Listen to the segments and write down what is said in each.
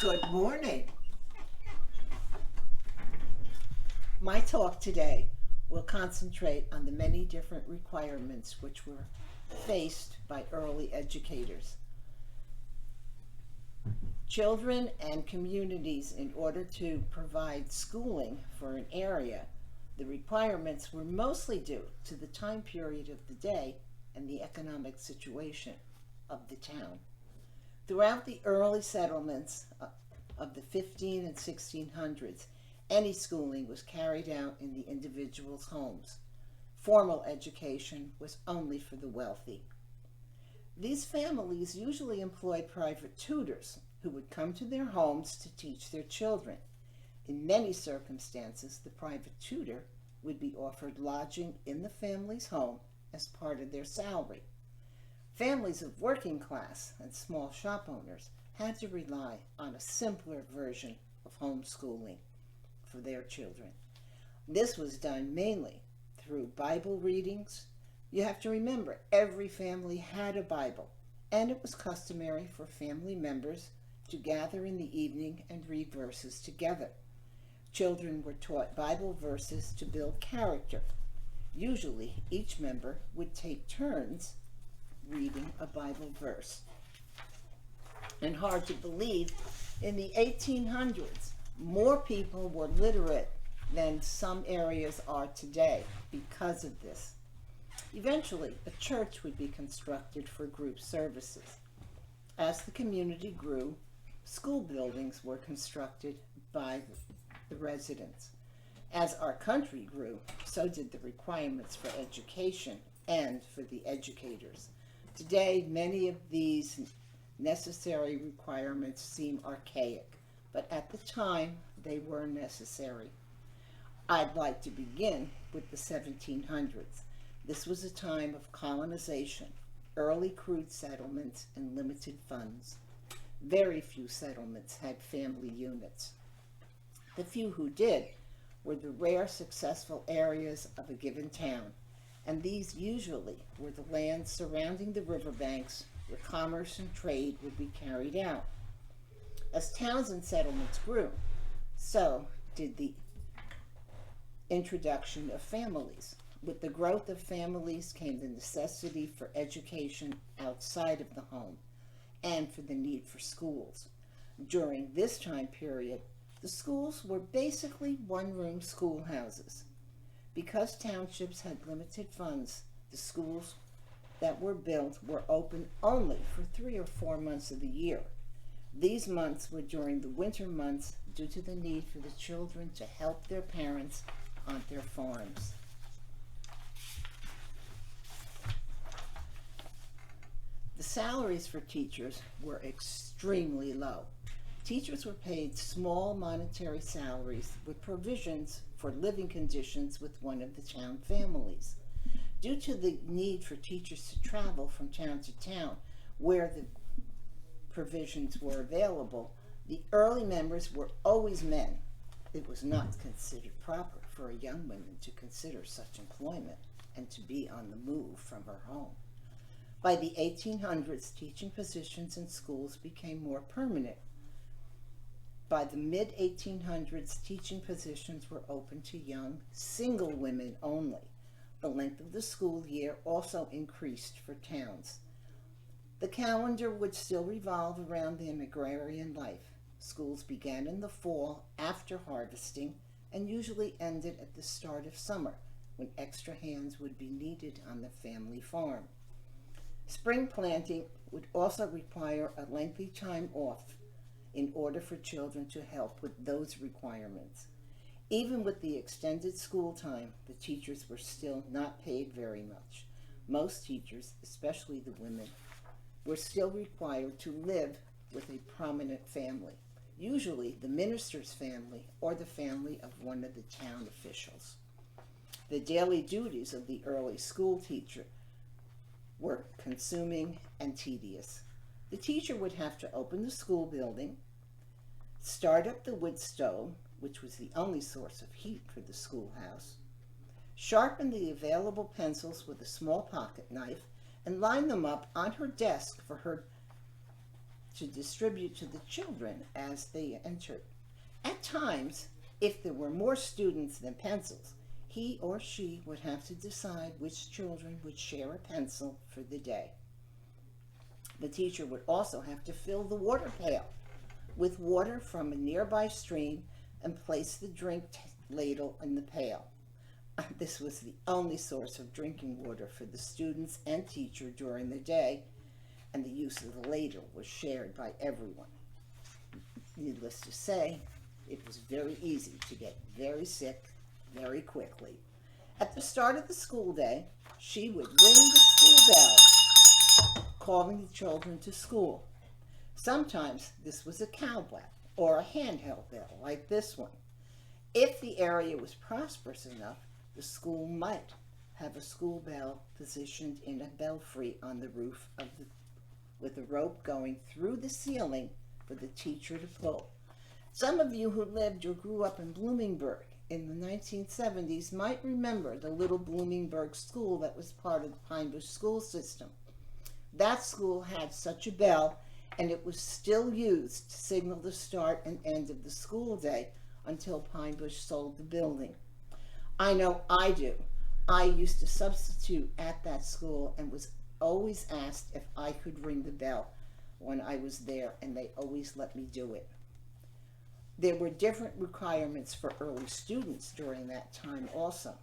Good morning. My talk today will concentrate on the many different requirements which were faced by early educators. Children and communities, in order to provide schooling for an area, the requirements were mostly due to the time period of the day and the economic situation of the town. Throughout the early settlements of the 15 and 1600s, any schooling was carried out in the individual's homes. Formal education was only for the wealthy. These families usually employed private tutors who would come to their homes to teach their children. In many circumstances, the private tutor would be offered lodging in the family's home as part of their salary. Families of working class and small shop owners had to rely on a simpler version of homeschooling for their children. This was done mainly through Bible readings. You have to remember, every family had a Bible, and it was customary for family members to gather in the evening and read verses together. Children were taught Bible verses to build character. Usually, each member would take turns reading a Bible verse. And hard to believe, in the 1800s, more people were literate than some areas are today because of this. Eventually, a church would be constructed for group services. As the community grew, school buildings were constructed by the residents. As our country grew, so did the requirements for education and for the educators. Today, many of these necessary requirements seem archaic, but at the time, they were necessary. I'd like to begin with the 1700s. This was a time of colonization, early crude settlements, and limited funds. Very few settlements had family units. The few who did were the rare successful areas of a given town, and these usually were the lands surrounding the riverbanks where commerce and trade would be carried out. As towns and settlements grew, so did the introduction of families. With the growth of families came the necessity for education outside of the home and for the need for schools. During this time period, the schools were basically one-room schoolhouses. Because townships had limited funds, the schools that were built were open only for 3 or 4 months of the year. These months were during the winter months due to the need for the children to help their parents on their farms. The salaries for teachers were extremely low. Teachers were paid small monetary salaries with provisions for living conditions with one of the town families. Due to the need for teachers to travel from town to town where the provisions were available, the early members were always men. It was not considered proper for a young woman to consider such employment and to be on the move from her home. By the 1800s, teaching positions in schools became more permanent. By the mid-1800s, teaching positions were open to young, single women only. The length of the school year also increased for towns. The calendar would still revolve around an agrarian life. Schools began in the fall after harvesting and usually ended at the start of summer, when extra hands would be needed on the family farm. Spring planting would also require a lengthy time off in order for children to help with those requirements. Even with the extended school time, the teachers were still not paid very much. Most teachers, especially the women, were still required to live with a prominent family, usually the minister's family or the family of one of the town officials. The daily duties of the early school teacher were consuming and tedious. The teacher would have to open the school building, start up the wood stove, which was the only source of heat for the schoolhouse, sharpen the available pencils with a small pocket knife, and line them up on her desk for her to distribute to the children as they entered. At times, if there were more students than pencils, he or she would have to decide which children would share a pencil for the day. The teacher would also have to fill the water pail with water from a nearby stream and place the drink ladle in the pail. This was the only source of drinking water for the students and teacher during the day, and the use of the ladle was shared by everyone. Needless to say, it was very easy to get very sick very quickly. At the start of the school day, she would ring the school bell, calling the children to school. Sometimes this was a cowbell or a handheld bell like this one. If the area was prosperous enough, the school might have a school bell positioned in a belfry on the roof with a rope going through the ceiling for the teacher to pull. Some of you who lived or grew up in Bloomingburg in the 1970s might remember the little Bloomingburg school that was part of the Pine Bush school system. That school had such a bell, and it was still used to signal the start and end of the school day until Pine Bush sold the building. I know I do. I used to substitute at that school and was always asked if I could ring the bell when I was there, and they always let me do it. There were different requirements for early students during that time also.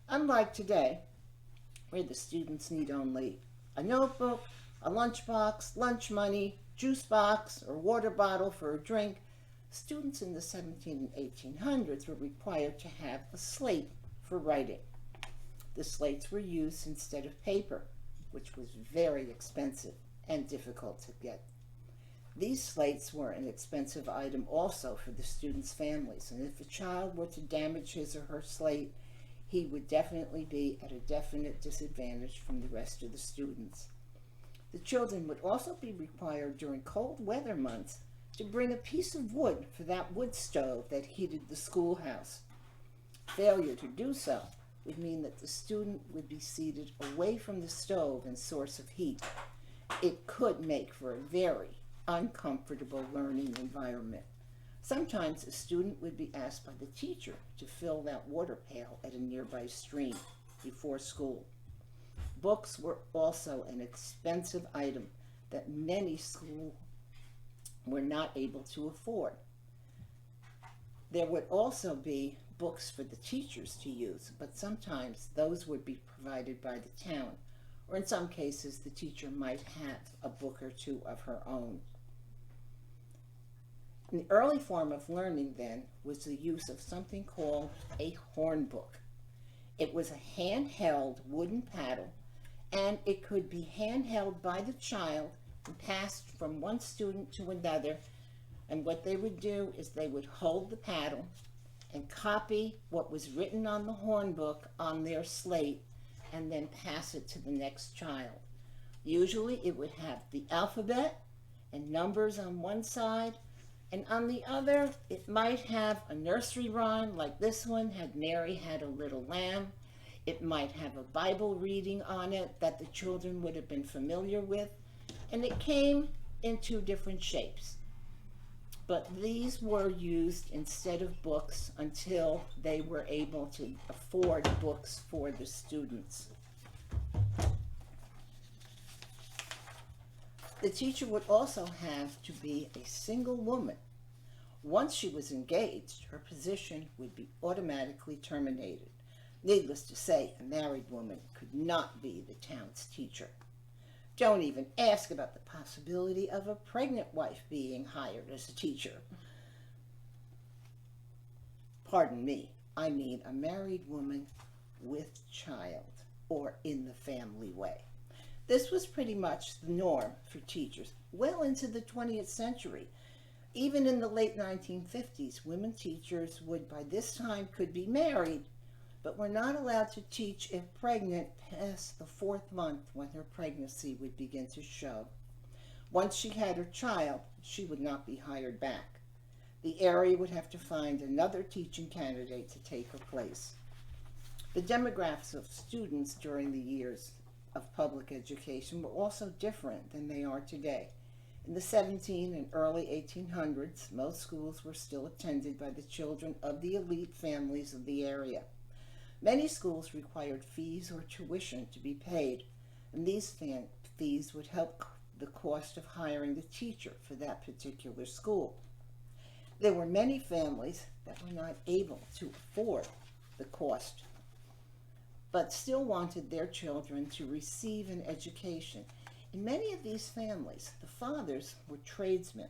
Unlike today, where the students need only a notebook, a lunchbox, lunch money, juice box, or water bottle for a drink, students in the 17 and 1800s were required to have a slate for writing. The slates were used instead of paper, which was very expensive and difficult to get. These slates were an expensive item also for the students' families, and if a child were to damage his or her slate, he would definitely be at a definite disadvantage from the rest of the students. The children would also be required during cold weather months to bring a piece of wood for that wood stove that heated the schoolhouse. Failure to do so would mean that the student would be seated away from the stove and source of heat. It could make for a very uncomfortable learning environment. Sometimes a student would be asked by the teacher to fill that water pail at a nearby stream before school. Books were also an expensive item that many schools were not able to afford. There would also be books for the teachers to use, but sometimes those would be provided by the town, or in some cases the teacher might have a book or two of her own. The early form of learning then was the use of something called a horn book. It was a handheld wooden paddle, and it could be handheld by the child and passed from one student to another. And what they would do is they would hold the paddle and copy what was written on the horn book on their slate and then pass it to the next child. Usually it would have the alphabet and numbers on one side, and on the other it might have a nursery rhyme like this one had Mary Had a Little Lamb. It might have a Bible reading on it that the children would have been familiar with, and it came in two different shapes. But these were used instead of books until they were able to afford books for the students. The teacher would also have to be a single woman. Once she was engaged, her position would be automatically terminated. Needless to say, a married woman could not be the town's teacher. Don't even ask about the possibility of a pregnant wife being hired as a teacher. Pardon me, I mean a married woman with child, or in the family way. This was pretty much the norm for teachers well into the 20th century. Even in the late 1950s, women teachers would by this time could be married, but were not allowed to teach if pregnant past the 4th month, when her pregnancy would begin to show. Once she had her child, she would not be hired back. The area would have to find another teaching candidate to take her place. The demographics of students during the years of public education were also different than they are today. In the 17 and early 1800s, most schools were still attended by the children of the elite families of the area. Many schools required fees or tuition to be paid, and these fees would help the cost of hiring the teacher for that particular school. There were many families that were not able to afford the cost, but still wanted their children to receive an education. In many of these families, the fathers were tradesmen.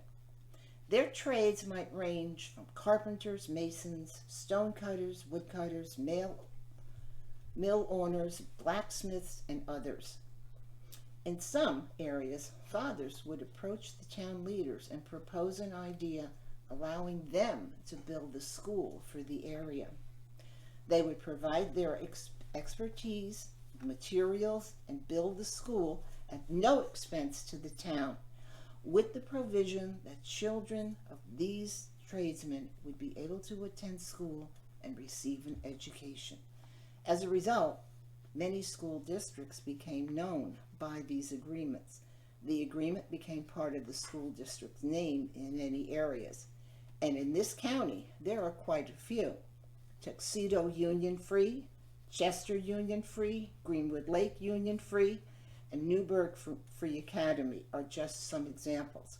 Their trades might range from carpenters, masons, stonecutters, woodcutters, mill owners, blacksmiths, and others. In some areas, fathers would approach the town leaders and propose an idea allowing them to build a school for the area. They would provide their expertise, materials, and build the school at no expense to the town, with the provision that children of these tradesmen would be able to attend school and receive an education. As a result, many school districts became known by these agreements. The agreement became part of the school district's name in many areas. And in this county, there are quite a few. Tuxedo Union Free, Chester Union Free, Greenwood Lake Union Free, and Newburgh Free Academy are just some examples.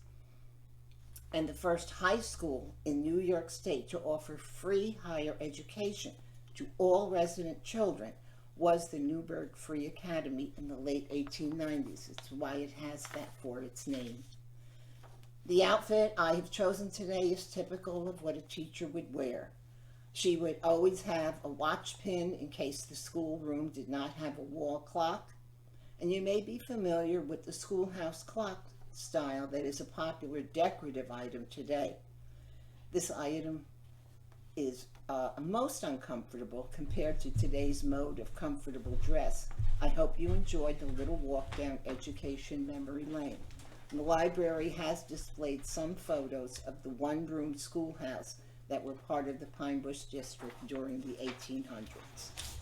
And the first high school in New York State to offer free higher education to all resident children was the Newburgh Free Academy in the late 1890s. It's why it has that for its name. The outfit I have chosen today is typical of what a teacher would wear. She would always have a watch pin in case the schoolroom did not have a wall clock. And you may be familiar with the schoolhouse clock style that is a popular decorative item today. This item is most uncomfortable compared to today's mode of comfortable dress. I hope you enjoyed the little walk down education memory lane. The library has displayed some photos of the one-room schoolhouse that were part of the Pine Bush district during the 1800s.